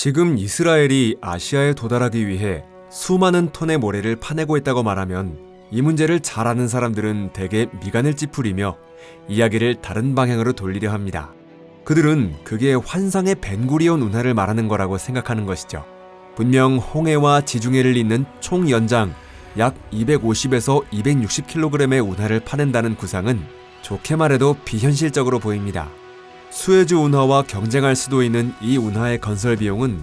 지금 이스라엘이 아시아에 도달하기 위해 수많은 톤의 모래를 파내고 있다고 말하면 이 문제를 잘 아는 사람들은 대개 미간을 찌푸리며 이야기를 다른 방향으로 돌리려 합니다. 그들은 그게 환상의 벤구리온 운하를 말하는 거라고 생각하는 것이죠. 분명 홍해와 지중해를 잇는 총 연장 약 250에서 260kg의 운하를 파낸다는 구상은 좋게 말해도 비현실적으로 보입니다. 수에즈 운하와 경쟁할 수도 있는 이 운하의 건설 비용은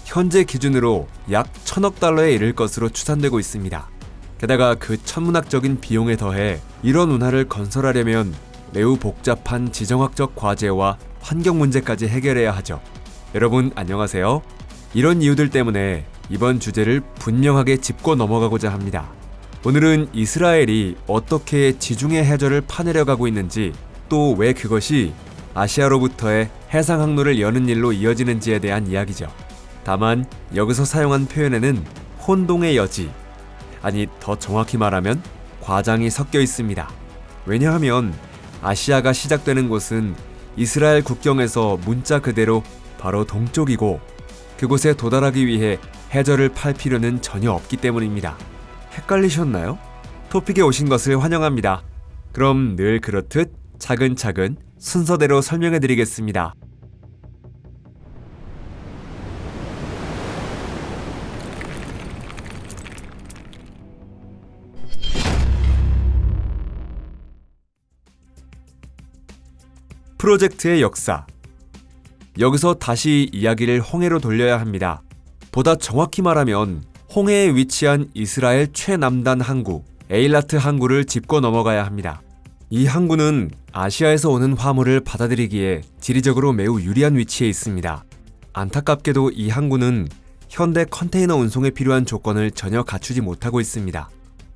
현재 기준으로 약 1,000억 달러에 이를 것으로 추산되고 있습니다. 게다가 그 천문학적인 비용에 더해 이런 운하를 건설하려면 매우 복잡한 지정학적 과제와 환경 문제까지 해결해야 하죠. 여러분 안녕하세요. 이런 이유들 때문에 이번 주제를 분명하게 짚고 넘어가고자 합니다. 오늘은 이스라엘이 어떻게 지중해 해저를 파내려 가고 있는지, 또 왜 그것이 아시아로부터의 해상 항로를 여는 일로 이어지는지에 대한 이야기죠. 다만 여기서 사용한 표현에는 혼동의 여지, 아니 더 정확히 말하면 과장이 섞여 있습니다. 왜냐하면 아시아가 시작되는 곳은 이스라엘 국경에서 문자 그대로 바로 동쪽이고 그곳에 도달하기 위해 해저를 팔 필요는 전혀 없기 때문입니다. 헷갈리셨나요? 토픽에 오신 것을 환영합니다. 그럼 늘 그렇듯 차근차근 순서대로 설명해 드리겠습니다. 프로젝트의 역사. 여기서 다시 이야기를 홍해로 돌려야 합니다. 보다 정확히 말하면 홍해에 위치한 이스라엘 최남단 항구 에일라트 항구를 짚고 넘어가야 합니다. 이 항구는 아시아에서 오는 화물을 받아들이기에 지리적으로 매우 유리한 위치에 있습니다. 안타깝게도 이 항구는 현대 컨테이너 운송에 필요한 조건을 전혀 갖추지 못하고 있습니다.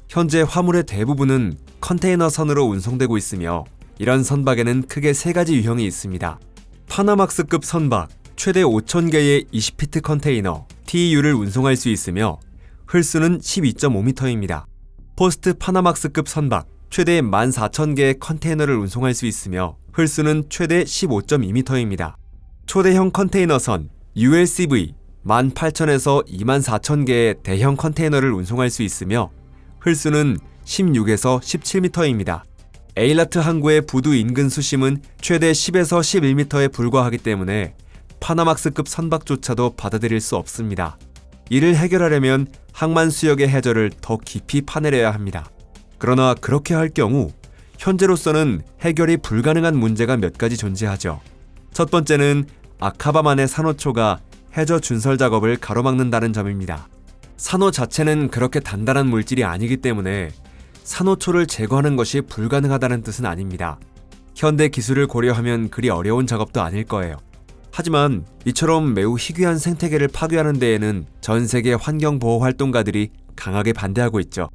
현재 화물의 대부분은 컨테이너 선으로 운송되고 있으며 이런 선박에는 크게 세 가지 유형이 있습니다. 파나막스급 선박, 최대 5,000개의 20피트 컨테이너 TEU를 운송할 수 있으며 흘수는 12.5m입니다. 포스트 파나막스급 선박, 최대 14,000개의 컨테이너를 운송할 수 있으며 흘수는 최대 15.2m입니다. 초대형 컨테이너선 ULCV 18,000에서 24,000개의 대형 컨테이너를 운송할 수 있으며 흘수는 16에서 17m입니다. 에일라트 항구의 부두 인근 수심은 최대 10에서 11m에 불과하기 때문에 파나막스급 선박조차도 받아들일 수 없습니다. 이를 해결하려면 항만 수역의 해저를 더 깊이 파내려야 합니다. 그러나 그렇게 할 경우 현재로서는 해결이 불가능한 문제가 몇 가지 존재하죠. 첫 번째는 아카바만의 산호초가 해저 준설 작업을 가로막는다는 점입니다. 산호 자체는 그렇게 단단한 물질이 아니기 때문에 산호초를 제거하는 것이 불가능하다는 뜻은 아닙니다. 현대 기술을 고려하면 그리 어려운 작업도 아닐 거예요. 하지만 이처럼 매우 희귀한 생태계를 파괴하는 데에는 전 세계 환경보호 활동가들이 강하게 반대하고 있죠.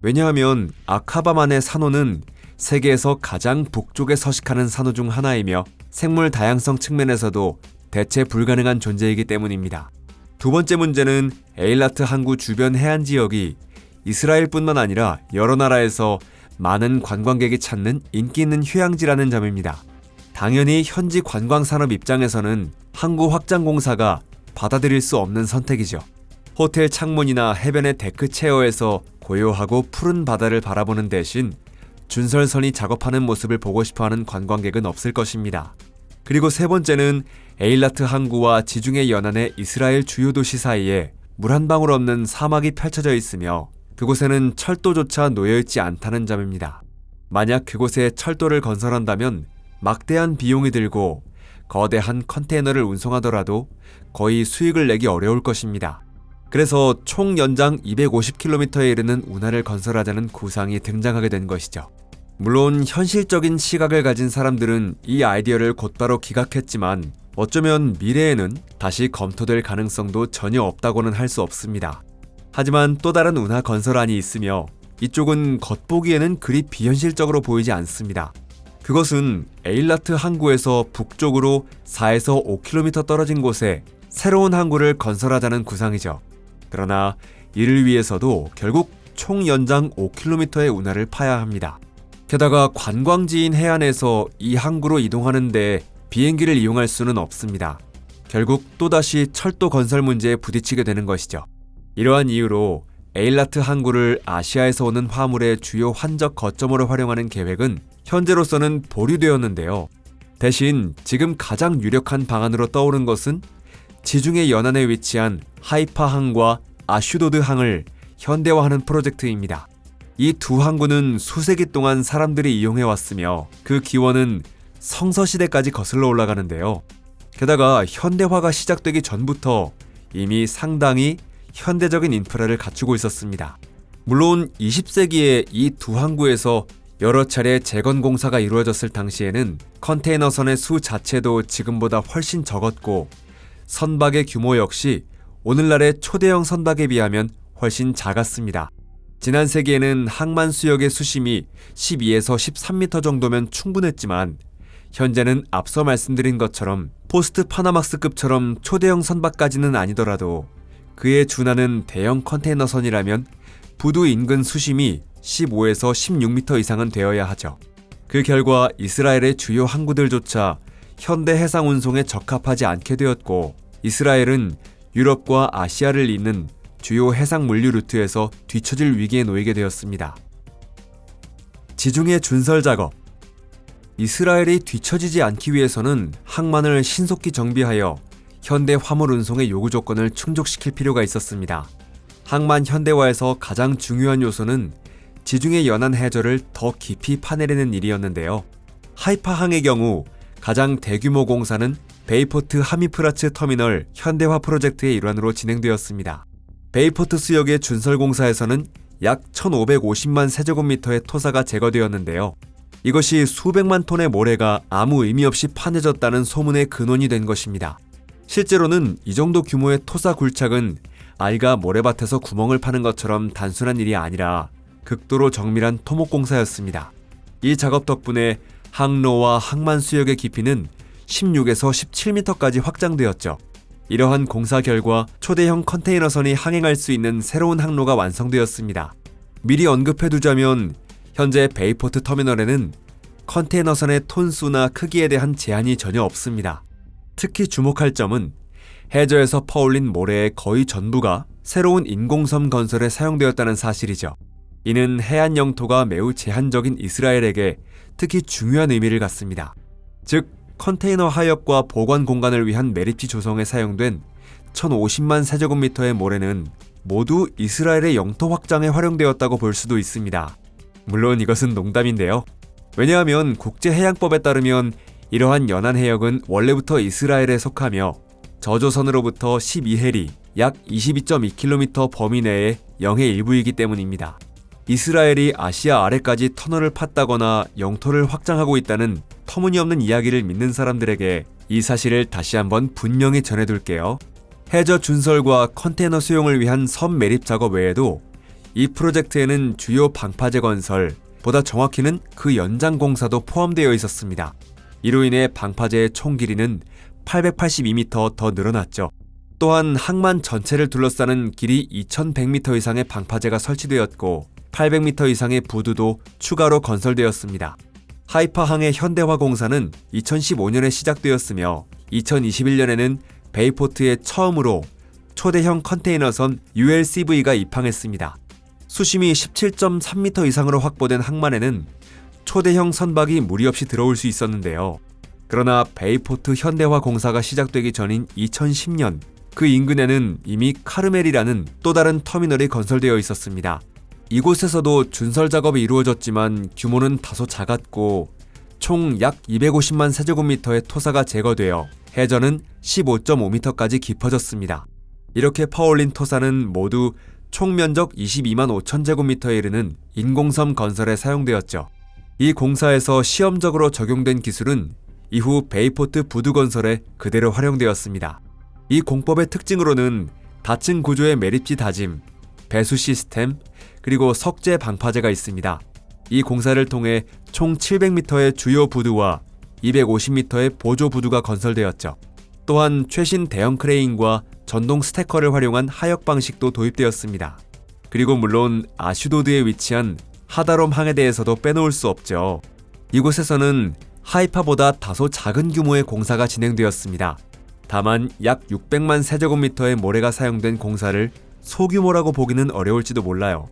왜냐하면 아카바만의 산호는 세계에서 가장 북쪽에 서식하는 산호 중 하나이며 생물 다양성 측면에서도 대체 불가능한 존재이기 때문입니다. 두 번째 문제는 에일라트 항구 주변 해안 지역이 이스라엘뿐만 아니라 여러 나라에서 많은 관광객이 찾는 인기 있는 휴양지라는 점입니다. 당연히 현지 관광산업 입장에서는 항구 확장 공사가 받아들일 수 없는 선택이죠. 호텔 창문이나 해변의 데크 체어에서 고요하고 푸른 바다를 바라보는 대신 준설선이 작업하는 모습을 보고 싶어하는 관광객은 없을 것입니다. 그리고 세 번째는 에일라트 항구와 지중해 연안의 이스라엘 주요 도시 사이에 물 한 방울 없는 사막이 펼쳐져 있으며 그곳에는 철도조차 놓여있지 않다는 점입니다. 만약 그곳에 철도를 건설한다면 막대한 비용이 들고 거대한 컨테이너를 운송하더라도 거의 수익을 내기 어려울 것입니다. 그래서 총 연장 250km에 이르는 운하를 건설하자는 구상이 등장하게 된 것이죠. 물론 현실적인 시각을 가진 사람들은 이 아이디어를 곧바로 기각했지만 어쩌면 미래에는 다시 검토될 가능성도 전혀 없다고는 할 수 없습니다. 하지만 또 다른 운하 건설안이 있으며 이쪽은 겉보기에는 그리 비현실적으로 보이지 않습니다. 그것은 에일라트 항구에서 북쪽으로 4에서 5km 떨어진 곳에 새로운 항구를 건설하자는 구상이죠. 그러나 이를 위해서도 결국 총 연장 5km의 운하를 파야 합니다. 게다가 관광지인 해안에서 이 항구로 이동하는 데 비행기를 이용할 수는 없습니다. 결국 또다시 철도 건설 문제에 부딪히게 되는 것이죠. 이러한 이유로 에일라트 항구를 아시아에서 오는 화물의 주요 환적 거점으로 활용하는 계획은 현재로서는 보류되었는데요. 대신 지금 가장 유력한 방안으로 떠오른 것은 지중해 연안에 위치한 하이파 항과 아슈도드 항을 현대화하는 프로젝트입니다. 이 두 항구는 수세기 동안 사람들이 이용해왔으며 그 기원은 성서시대까지 거슬러 올라가는데요. 게다가 현대화가 시작되기 전부터 이미 상당히 현대적인 인프라를 갖추고 있었습니다. 물론 20세기에 이 두 항구에서 여러 차례 재건 공사가 이루어졌을 당시에는 컨테이너선의 수 자체도 지금보다 훨씬 적었고 선박의 규모 역시 오늘날의 초대형 선박에 비하면 훨씬 작았습니다. 지난 세기에는 항만 수역의 수심이 12에서 13m 정도면 충분했지만 현재는 앞서 말씀드린 것처럼 포스트 파나막스급처럼 초대형 선박까지는 아니더라도 그에 준하는 대형 컨테이너선이라면 부두 인근 수심이 15에서 16m 이상은 되어야 하죠. 그 결과 이스라엘의 주요 항구들조차 현대 해상 운송에 적합하지 않게 되었고 이스라엘은 유럽과 아시아를 잇는 주요 해상 물류 루트에서 뒤처질 위기에 놓이게 되었습니다. 지중해 준설 작업. 이스라엘이 뒤처지지 않기 위해서는 항만을 신속히 정비하여 현대 화물 운송의 요구 조건을 충족시킬 필요가 있었습니다. 항만 현대화에서 가장 중요한 요소는 지중해 연안 해저를 더 깊이 파내리는 일이었는데요. 하이파 항의 경우 가장 대규모 공사는 베이포트 하미프라츠 터미널 현대화 프로젝트의 일환으로 진행되었습니다. 베이포트 수역의 준설 공사에서는 약 1,550만 세제곱미터의 토사가 제거되었는데요. 이것이 수백만 톤의 모래가 아무 의미 없이 파내졌다는 소문의 근원이 된 것입니다. 실제로는 이 정도 규모의 토사 굴착은 아이가 모래밭에서 구멍을 파는 것처럼 단순한 일이 아니라 극도로 정밀한 토목공사였습니다. 이 작업 덕분에 항로와 항만 수역의 깊이는 16에서 17m까지 확장되었죠. 이러한 공사 결과 초대형 컨테이너선이 항행할 수 있는 새로운 항로가 완성되었습니다. 미리 언급해두자면 현재 베이포트 터미널에는 컨테이너선의 톤수나 크기에 대한 제한이 전혀 없습니다. 특히 주목할 점은 해저에서 퍼올린 모래의 거의 전부가 새로운 인공섬 건설에 사용되었다는 사실이죠. 이는 해안 영토가 매우 제한적인 이스라엘에게 특히 중요한 의미를 갖습니다. 즉, 컨테이너 하역과 보관 공간을 위한 매립지 조성에 사용된 1,050만 세제곱미터의 모래는 모두 이스라엘의 영토 확장에 활용되었다고 볼 수도 있습니다. 물론 이것은 농담인데요. 왜냐하면 국제해양법에 따르면 이러한 연안 해역은 원래부터 이스라엘에 속하며 저조선으로부터 12해리, 약 22.2km 범위 내의 영해 일부이기 때문입니다. 이스라엘이 아시아 아래까지 터널을 팠다거나 영토를 확장하고 있다는 터무니없는 이야기를 믿는 사람들에게 이 사실을 다시 한번 분명히 전해둘게요. 해저 준설과 컨테이너 수용을 위한 섬 매립 작업 외에도 이 프로젝트에는 주요 방파제 건설, 보다 정확히는 그 연장 공사도 포함되어 있었습니다. 이로 인해 방파제의 총 길이는 882m 더 늘어났죠. 또한 항만 전체를 둘러싸는 길이 2100m 이상의 방파제가 설치되었고 800m 이상의 부두도 추가로 건설되었습니다. 하이파 항의 현대화 공사는 2015년에 시작되었으며 2021년에는 베이포트에 처음으로 초대형 컨테이너선 ULCV가 입항했습니다. 수심이 17.3m 이상으로 확보된 항만에는 초대형 선박이 무리 없이 들어올 수 있었는데요. 그러나 베이포트 현대화 공사가 시작되기 전인 2010년 그 인근에는 이미 카르멜이라는 또 다른 터미널이 건설되어 있었습니다. 이곳에서도 준설 작업이 이루어졌지만 규모는 다소 작았고 총 약 250만 세제곱미터의 토사가 제거되어 해저는 15.5m까지 깊어졌습니다. 이렇게 퍼올린 토사는 모두 총 면적 22만 5천 제곱미터에 이르는 인공섬 건설에 사용되었죠. 이 공사에서 시험적으로 적용된 기술은 이후 베이포트 부두 건설에 그대로 활용되었습니다. 이 공법의 특징으로는 다층 구조의 매립지 다짐, 배수 시스템, 그리고 석재 방파제가 있습니다. 이 공사를 통해 총 700m의 주요 부두와 250m의 보조 부두가 건설되었죠. 또한 최신 대형 크레인과 전동 스태커를 활용한 하역 방식도 도입되었습니다. 그리고 물론 아슈도드에 위치한 하다롬 항에 대해서도 빼놓을 수 없죠. 이곳에서는 하이파보다 다소 작은 규모의 공사가 진행되었습니다. 다만 약 600만 세제곱미터의 모래가 사용된 공사를 소규모라고 보기는 어려울지도 몰라요.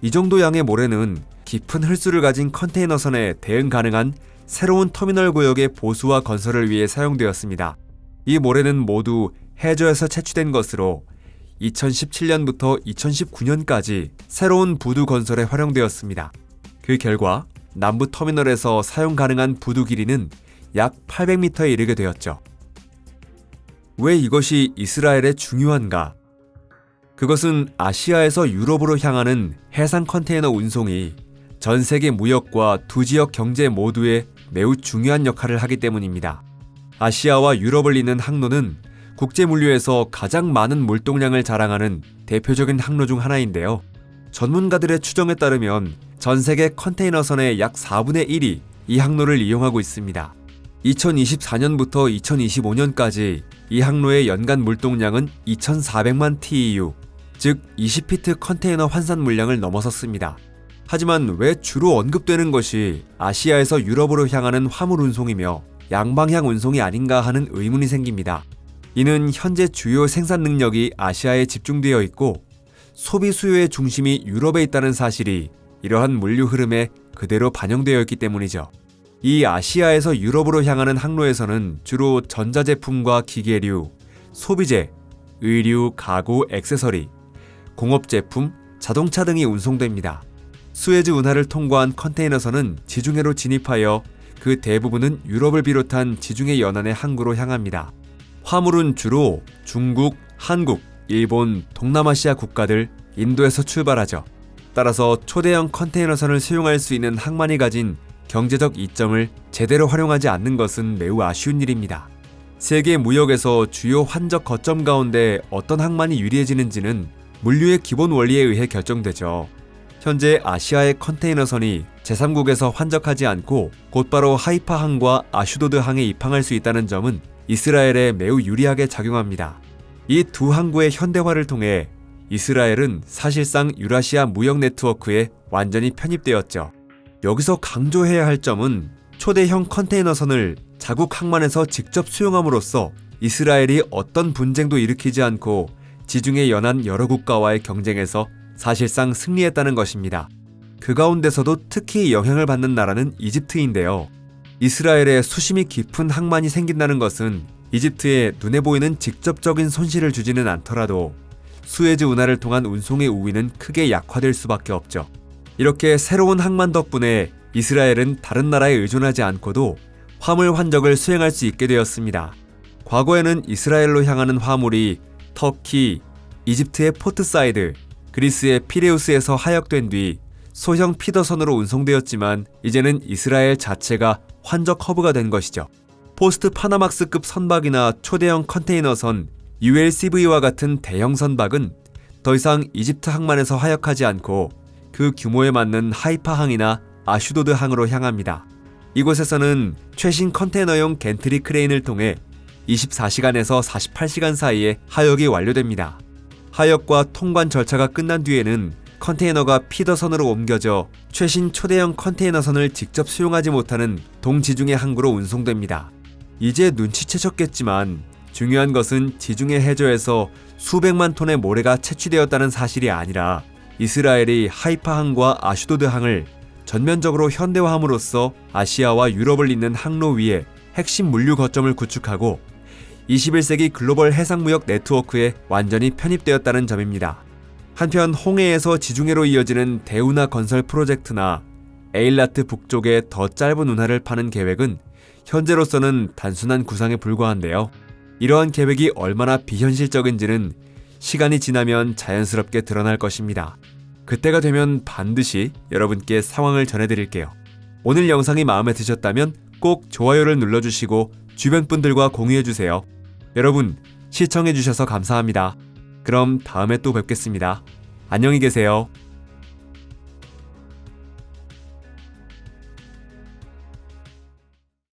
이 정도 양의 모래는 깊은 흘수를 가진 컨테이너선에 대응 가능한 새로운 터미널 구역의 보수와 건설을 위해 사용되었습니다. 이 모래는 모두 해저에서 채취된 것으로 2017년부터 2019년까지 새로운 부두 건설에 활용되었습니다. 그 결과 남부 터미널에서 사용 가능한 부두 길이는 약 800m에 이르게 되었죠. 왜 이것이 이스라엘에 중요한가? 그것은 아시아에서 유럽으로 향하는 해상 컨테이너 운송이 전 세계 무역과 두 지역 경제 모두에 매우 중요한 역할을 하기 때문입니다. 아시아와 유럽을 잇는 항로는 국제 물류에서 가장 많은 물동량을 자랑하는 대표적인 항로 중 하나인데요. 전문가들의 추정에 따르면 전 세계 컨테이너선의 약 4분의 1이 이 항로를 이용하고 있습니다. 2024년부터 2025년까지 이 항로의 연간 물동량은 2,400만 TEU, 즉 20피트 컨테이너 환산 물량을 넘어섰습니다. 하지만 왜 주로 언급되는 것이 아시아에서 유럽으로 향하는 화물 운송이며 양방향 운송이 아닌가 하는 의문이 생깁니다. 이는 현재 주요 생산 능력이 아시아에 집중되어 있고 소비 수요의 중심이 유럽에 있다는 사실이 이러한 물류 흐름에 그대로 반영되어 있기 때문이죠. 이 아시아에서 유럽으로 향하는 항로에서는 주로 전자제품과 기계류, 소비재, 의류, 가구, 액세서리, 공업제품, 자동차 등이 운송됩니다. 수에즈 운하를 통과한 컨테이너선은 지중해로 진입하여 그 대부분은 유럽을 비롯한 지중해 연안의 항구로 향합니다. 화물은 주로 중국, 한국, 일본, 동남아시아 국가들, 인도에서 출발하죠. 따라서 초대형 컨테이너선을 수용할 수 있는 항만이 가진 경제적 이점을 제대로 활용하지 않는 것은 매우 아쉬운 일입니다. 세계 무역에서 주요 환적 거점 가운데 어떤 항만이 유리해지는지는 물류의 기본 원리에 의해 결정되죠. 현재 아시아의 컨테이너선이 제3국에서 환적하지 않고 곧바로 하이파항과 아슈도드 항에 입항할 수 있다는 점은 이스라엘에 매우 유리하게 작용합니다. 이 두 항구의 현대화를 통해 이스라엘은 사실상 유라시아 무역 네트워크에 완전히 편입되었죠. 여기서 강조해야 할 점은 초대형 컨테이너선을 자국 항만에서 직접 수용함으로써 이스라엘이 어떤 분쟁도 일으키지 않고 지중해 연안 여러 국가와의 경쟁에서 사실상 승리했다는 것입니다. 그 가운데서도 특히 영향을 받는 나라는 이집트인데요. 이스라엘에 수심이 깊은 항만이 생긴다는 것은 이집트에 눈에 보이는 직접적인 손실을 주지는 않더라도 수에즈 운하를 통한 운송의 우위는 크게 약화될 수밖에 없죠. 이렇게 새로운 항만 덕분에 이스라엘은 다른 나라에 의존하지 않고도 화물 환적을 수행할 수 있게 되었습니다. 과거에는 이스라엘로 향하는 화물이 터키, 이집트의 포트사이드, 그리스의 피레우스에서 하역된 뒤 소형 피더선으로 운송되었지만 이제는 이스라엘 자체가 환적 허브가 된 것이죠. 포스트 파나막스급 선박이나 초대형 컨테이너선, ULCV와 같은 대형 선박은 더 이상 이집트 항만에서 하역하지 않고 그 규모에 맞는 하이파항이나 아슈도드항으로 향합니다. 이곳에서는 최신 컨테이너용 겐트리 크레인을 통해 24시간에서 48시간 사이에 하역이 완료됩니다. 하역과 통관 절차가 끝난 뒤에는 컨테이너가 피더선으로 옮겨져 최신 초대형 컨테이너선을 직접 수용하지 못하는 동지중해 항구로 운송됩니다. 이제 눈치채셨겠지만 중요한 것은 지중해 해저에서 수백만 톤의 모래가 채취되었다는 사실이 아니라 이스라엘이 하이파항과 아슈도드항을 전면적으로 현대화함으로써 아시아와 유럽을 잇는 항로 위에 핵심 물류 거점을 구축하고 21세기 글로벌 해상무역 네트워크에 완전히 편입되었다는 점입니다. 한편 홍해에서 지중해로 이어지는 대운하 건설 프로젝트나 에일라트 북쪽에 더 짧은 운하를 파는 계획은 현재로서는 단순한 구상에 불과한데요. 이러한 계획이 얼마나 비현실적인지는 시간이 지나면 자연스럽게 드러날 것입니다. 그때가 되면 반드시 여러분께 상황을 전해드릴게요. 오늘 영상이 마음에 드셨다면 꼭 좋아요를 눌러주시고 주변 분들과 공유해주세요. 여러분, 시청해주셔서 감사합니다. 그럼 다음에 또 뵙겠습니다. 안녕히 계세요.